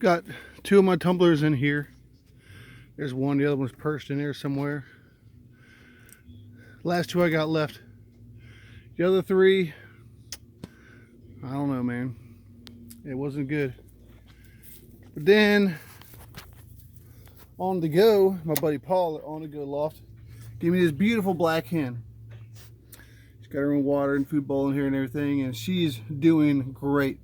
Got two of my tumblers in here. There's one, the other one's perched in there somewhere. Last two I got left. The other three, I don't know, man. It wasn't good. But then, on the go, my buddy Paul at On the Go Loft gave me this beautiful black hen. She's got her own water and food bowl in here and everything, and she's doing great.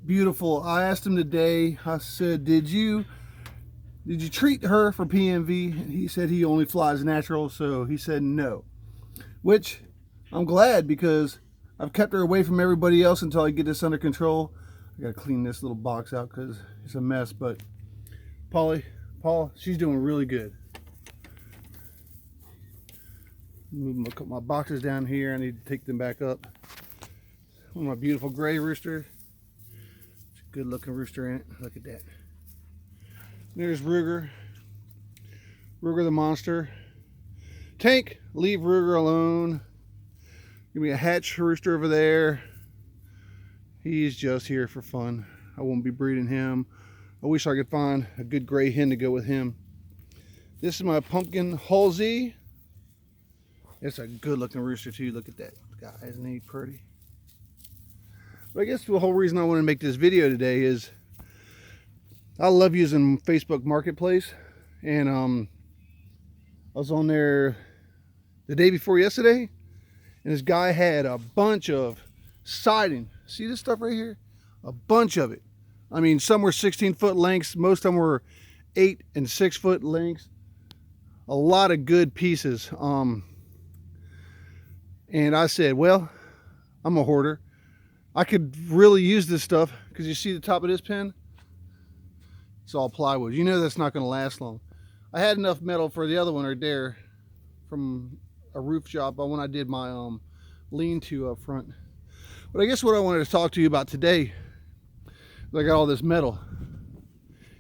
Beautiful. I asked him today, I said, did you treat her for PMV? And he said he only flies natural, so he said no. Which, I'm glad, because I've kept her away from everybody else until I get this under control. I gotta clean this little box out because it's a mess, but Paul, she's doing really good. Move my boxes down here. I need to take them back up. One of my beautiful gray rooster. It's a good looking rooster in it. Look at that. There's Ruger. Ruger the monster. Tank, leave Ruger alone. Give me a hatch rooster over there. He's just here for fun. I won't be breeding him. I wish I could find a good gray hen to go with him. This is my pumpkin Halsey. It's a good looking rooster too. Look at that guy, isn't he pretty? But I guess the whole reason I want to make this video today is I love using Facebook Marketplace, and I was on there the day before yesterday, and this guy had a bunch of siding. See this stuff right here? A bunch of it. I mean, some were 16-foot lengths. Most of them were 8 and 6-foot lengths. A lot of good pieces. And I said, well, I'm a hoarder. I could really use this stuff, because you see the top of this pen? It's all plywood. You know that's not going to last long. I had enough metal for the other one right there from a roof job when I did my lean-to up front. But I guess what I wanted to talk to you about today is I got all this metal,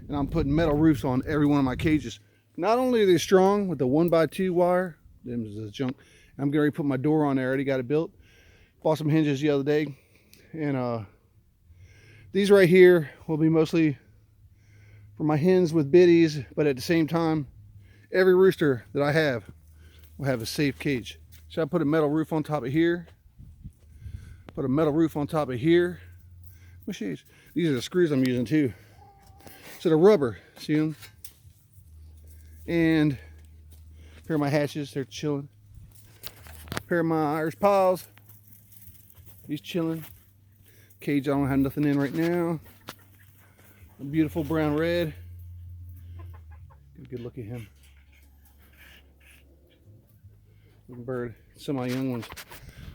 and I'm putting metal roofs on every one of my cages. Not only are they strong with the 1x2 wire, them is junk. I'm getting ready to put my door on there. I already got it built. Bought some hinges the other day, and these right here will be mostly for my hens with biddies, but at the same time, every rooster that I have will have a safe cage. So I put a metal roof on top of here. Put a metal roof on top of here. These are the screws I'm using too. So the rubber, see them? And a pair of my hatches, they're chilling. A pair of my Irish Paws, he's chilling. Cage, I don't have nothing in right now. A beautiful brown red. Get a good look at him. Little bird, some of my young ones.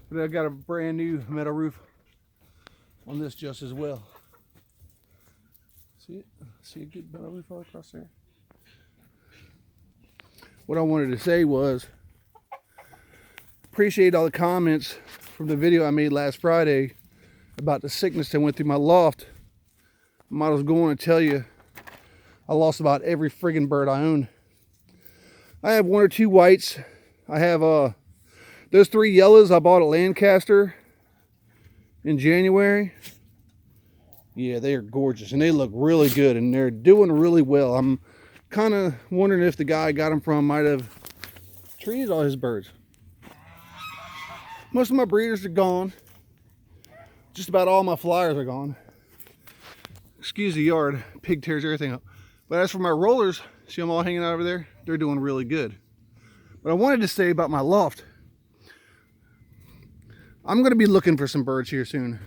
But I got a brand new metal roof on this just as well. See it? See a good metal roof all across there? What I wanted to say was, appreciate all the comments from the video I made last Friday about the sickness that went through my loft. I might as well go on and tell you, I lost about every friggin' bird I own. I have one or two whites. I have those 3 yellows I bought at Lancaster in January. Yeah, they are gorgeous, and they look really good, and they're doing really well. I'm kind of wondering if the guy I got them from might have treated all his birds. Most of my breeders are gone. Just about all my flyers are gone. Excuse the yard, pig tears everything up. But as for my rollers, see them all hanging out over there? They're doing really good. But I wanted to say about my loft, I'm going to be looking for some birds here soon.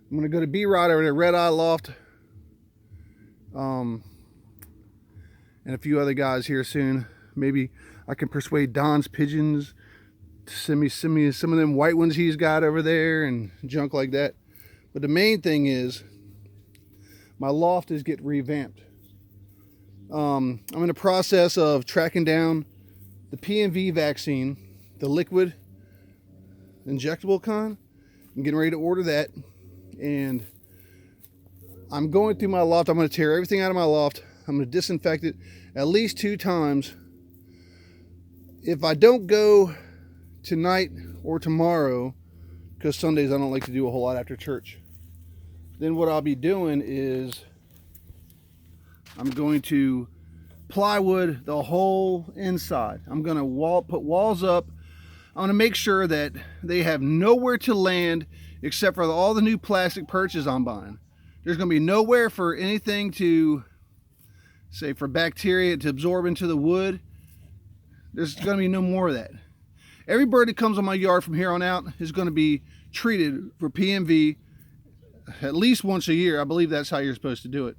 I'm going to go to B-Rod over there, Red Eye Loft, and a few other guys here soon. Maybe I can persuade Don's Pigeons to send me some of them white ones he's got over there and junk like that. But the main thing is, my loft is getting revamped. I'm in the process of tracking down the PMV vaccine, the liquid injectable kind. I'm getting ready to order that, and I'm going through my loft. I'm going to tear everything out of my loft. I'm going to disinfect it at least 2 times. If I don't go tonight or tomorrow, because Sundays I don't like to do a whole lot after church, then what I'll be doing is I'm going to plywood the whole inside. I'm going to put walls up. I'm going to make sure that they have nowhere to land except for all the new plastic perches I'm buying. There's going to be nowhere for anything to, say, for bacteria to absorb into the wood. There's going to be no more of that. Every bird that comes on my yard from here on out is going to be treated for PMV at least once a year. I believe that's how you're supposed to do it.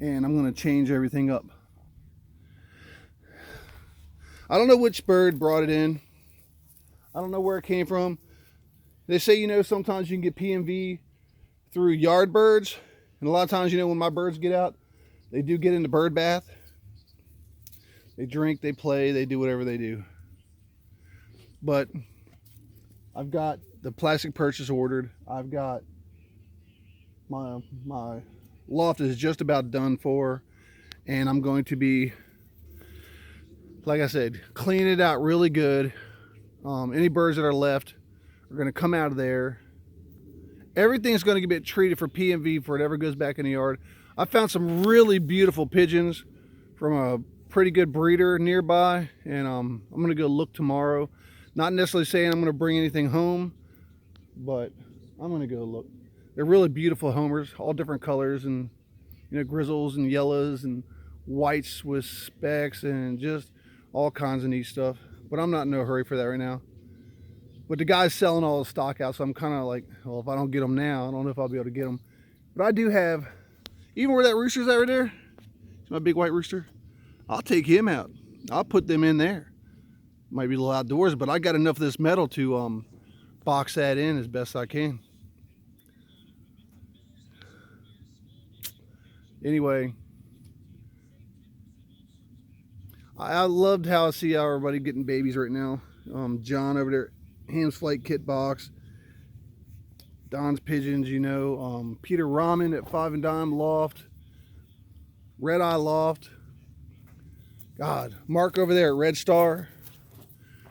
And I'm going to change everything up. I don't know which bird brought it in. I don't know where it came from. They say, you know, sometimes you can get PMV through yard birds. And a lot of times, you know, when my birds get out, they do get in the bird bath. They drink, they play, they do whatever they do. But I've got the plastic purchase ordered. I've got my loft is just about done for. And I'm going to be, like I said, clean it out really good. Any birds that are left are going to come out of there. Everything's going to get treated for PMV before it ever goes back in the yard. I found some really beautiful pigeons from a pretty good breeder nearby, and I'm going to go look tomorrow. Not necessarily saying I'm going to bring anything home, but I'm going to go look. They're really beautiful homers, all different colors, and you know, grizzles and yellows and whites with specks and just all kinds of neat stuff. But I'm not in no hurry for that right now. But the guy's selling all the stock out, so I'm kind of like, well, if I don't get them now, I don't know if I'll be able to get them. But I do have, even where that rooster's at right there, it's my big white rooster, I'll take him out. I'll put them in there. Might be a little outdoors, but I got enough of this metal to box that in as best I can. Anyway, I loved how I see how everybody getting babies right now. John over there, Ham's Flight Kit Box, Don's Pigeons, you know, Peter Ramen at 5 and Dime Loft, Red Eye Loft, God, Mark over there at Red Star.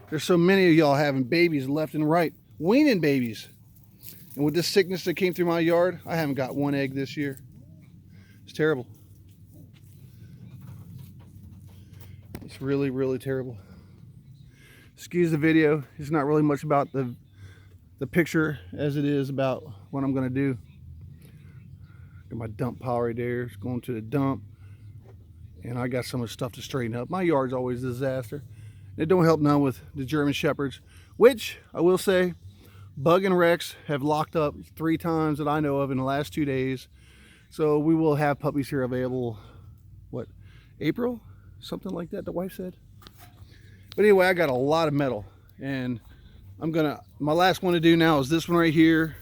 There's so many of y'all having babies left and right, weaning babies. And with this sickness that came through my yard, I haven't got one egg this year. It's terrible. It's really, really terrible. Excuse the video. It's not really much about the picture as it is about what I'm going to do. Got my dump pile right there. It's going to the dump. And I got so much stuff to straighten up. My yard's always a disaster. It don't help none with the German Shepherds, which I will say, Bug and Rex have locked up 3 times that I know of in the last 2 days. So we will have puppies here available, what, April? Something like that, the wife said. But anyway, I got a lot of metal. And my last one to do now is this one right here.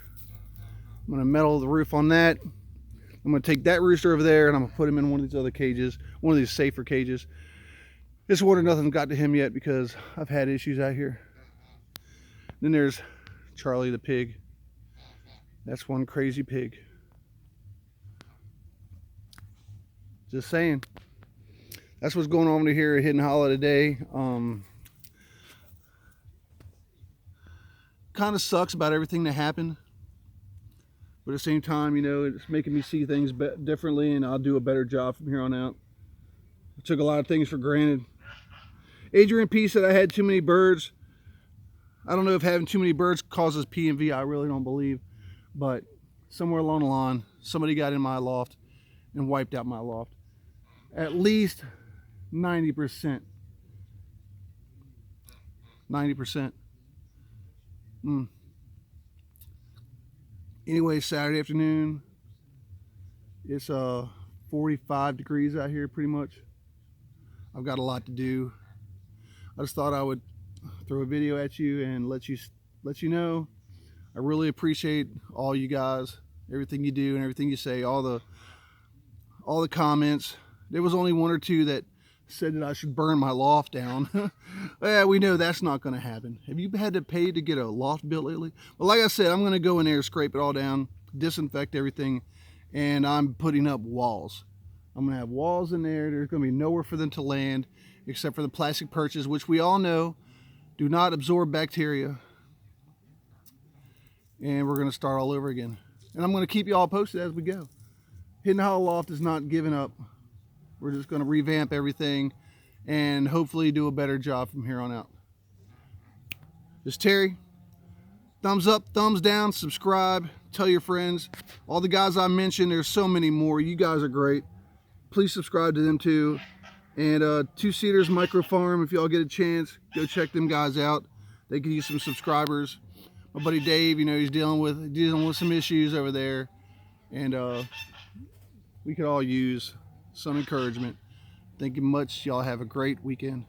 I'm gonna metal the roof on that. I'm gonna take that rooster over there and I'm gonna put him in one of these other cages, one of these safer cages. This water, nothing got to him yet because I've had issues out here. Then there's Charlie the pig. That's one crazy pig. Just saying. That's what's going on over here at Hidden Hollow today. Kind of sucks about everything that happened. But at the same time, you know, it's making me see things differently, and I'll do a better job from here on out. I took a lot of things for granted. Adrian P said I had too many birds. I don't know if having too many birds causes PMV. I really don't believe. But somewhere along the line, somebody got in my loft and wiped out my loft. At least 90%. 90%. Anyway, Saturday afternoon. It's 45 degrees out here pretty much. I've got a lot to do. I just thought I would throw a video at you and let you know. I really appreciate all you guys, everything you do and everything you say, all the comments. There was only 1 or 2 that said that I should burn my loft down. Yeah, we know that's not going to happen. Have you had to pay to get a loft built lately? Well, like I said, I'm going to go in there, scrape it all down, disinfect everything, and I'm putting up walls. I'm going to have walls in there. There's going to be nowhere for them to land except for the plastic perches, which we all know do not absorb bacteria. And we're going to start all over again. And I'm going to keep you all posted as we go. Hidden Hollow Loft is not giving up. We're just going to revamp everything and hopefully do a better job from here on out. This is Terry. Thumbs up, thumbs down, subscribe, tell your friends. All the guys I mentioned, there's so many more. You guys are great. Please subscribe to them too. And Two Seaters Micro Farm, if y'all get a chance, go check them guys out. They could use some subscribers. My buddy Dave, you know, he's dealing with some issues over there. And we could all use some encouragement. Thank you much. Y'all have a great weekend.